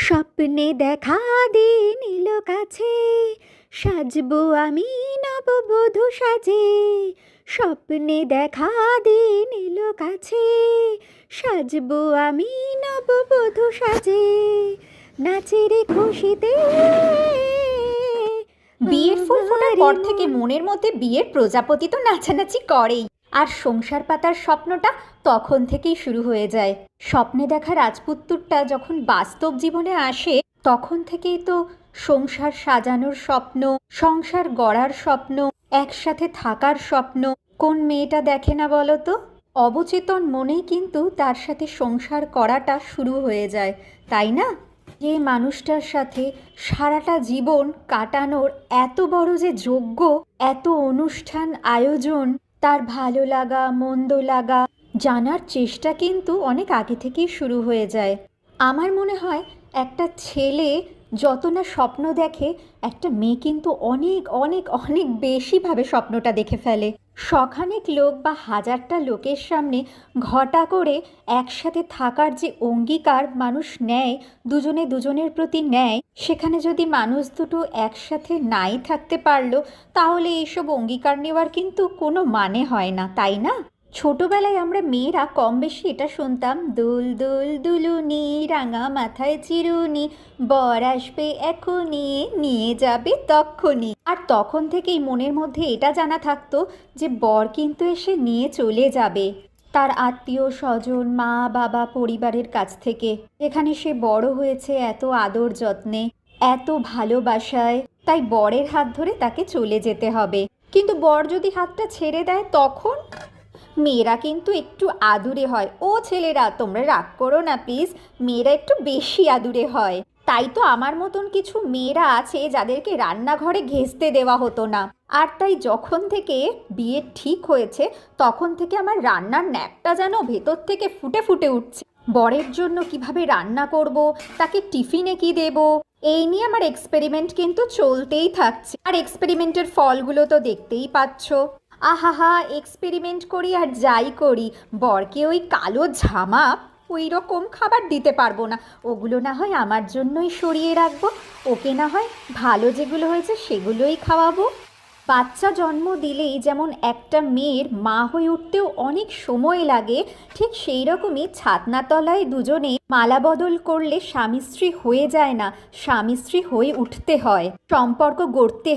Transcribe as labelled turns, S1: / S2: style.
S1: স্বপ্নে দেখা দিন এলো কাছে, সাজবো আমি নববধূ সাজে। স্বপ্নে দেখা দিন এলো কাছে, সাজবো আমি নববধূ সাজে। নাচের খুশিতে
S2: বিয়ের ফুল ফোটার পর থেকে মনের মধ্যে বিয়ের প্রজাপতি তো নাচানাচি করেই, আর সংসার পাতার স্বপ্নটা তখন থেকেই শুরু হয়ে যায়। স্বপ্নে দেখা রাজপুত্তরটা যখন বাস্তব জীবনে আসে তখন থেকেই তো সংসার সাজানোর স্বপ্ন, সংসার গড়ার স্বপ্ন, একসাথে থাকার স্বপ্ন কোন মেয়েটা দেখে না বলো তো? অবচেতন মনেই কিন্তু তার সাথে সংসার করাটা শুরু হয়ে যায়, তাই না? যে মানুষটার সাথে সারাটা জীবন কাটানোর এত বড় যে যজ্ঞ, এত অনুষ্ঠান আয়োজন, তার ভালো লাগা মন্দ লাগা জানার চেষ্টা কিন্তু অনেক আগে থেকেই শুরু হয়ে যায়। আমার মনে হয় একটা ছেলে যত না স্বপ্ন দেখে, একটা মেয়ে কিন্তু অনেক অনেক অনেক বেশিভাবে স্বপ্নটা দেখে ফেলে। শখানেক লোক বা হাজারটা লোকের সামনে ঘটা করে একসাথে থাকার যে অঙ্গীকার মানুষ নেয়, দুজনে দুজনের প্রতি নেয়, সেখানে যদি মানুষ দুটো একসাথে নাই থাকতে পারলো, তাহলে এইসব অঙ্গীকার নেওয়ার কিন্তু কোনো মানে হয় না, তাই না? ছোটবেলায় আমরা মেয়েরা কম বেশি এটা শুনতাম, দুল দুল দুলুনি, রাঙা মাথায় চিরুনি, বর আসবে এখনই, নিয়ে যাবে তক্ষুনি। আর তখন থেকেই মনের মধ্যে এটা জানা থাকতো যে বর কিন্তু এসে নিয়ে চলে যাবে তার আত্মীয় স্বজন, মা বাবা, পরিবারের কাছ থেকে, যেখানে সে বড় হয়েছে এত আদর যত্নে, এত ভালোবাসায়, তাই বরের হাত ধরে তাকে চলে যেতে হবে। কিন্তু বর যদি হাতটা ছেড়ে দেয় তখন মেয়েরা কিন্তু একটু আদুরে হয়। ও ছেলেরা, তোমরা রাগ করো না প্লিজ, মেয়েরা একটু বেশি আদুরে হয়। তাই তো আমার মতন কিছু মেয়েরা আছে যাদেরকে রান্নাঘরে ঘেঁষতে দেওয়া হতো না। আর তাই যখন থেকে বিয়ে ঠিক হয়েছে তখন থেকে আমার রান্নার ন্যাকটা যেন ভেতর থেকে ফুটে ফুটে উঠছে। বরের জন্য কিভাবে রান্না করব, তাকে টিফিনে কি দেব, এই নিয়ে আমার এক্সপেরিমেন্ট কিন্তু চলতেই থাকছে। আর এক্সপেরিমেন্টের ফলগুলো তো দেখতেই পাচ্ছ। আহাহা, এক্সপেরিমেন্ট করি আর যাই করি, বরকে ওই কালো ঝামা ওই রকম খাবার দিতে পারবো না। ওগুলো না হয় আমার জন্যই সরিয়ে রাখবো, ওকে না হয় ভালো যেগুলো হয়েছে সেগুলোই খাওয়াবো। বাচ্চা জন্ম দিলেই যেমন একটা মেয়ের মা হয়ে উঠতেও অনেক সময় লাগে, ঠিক সেই রকমই ছাতনাতলায় দুজনে মালা বদল করলে স্বামী স্ত্রী হয়ে যায় না, স্বামী স্ত্রী হয়ে উঠতে হয়, সম্পর্ক গড়তে হয়।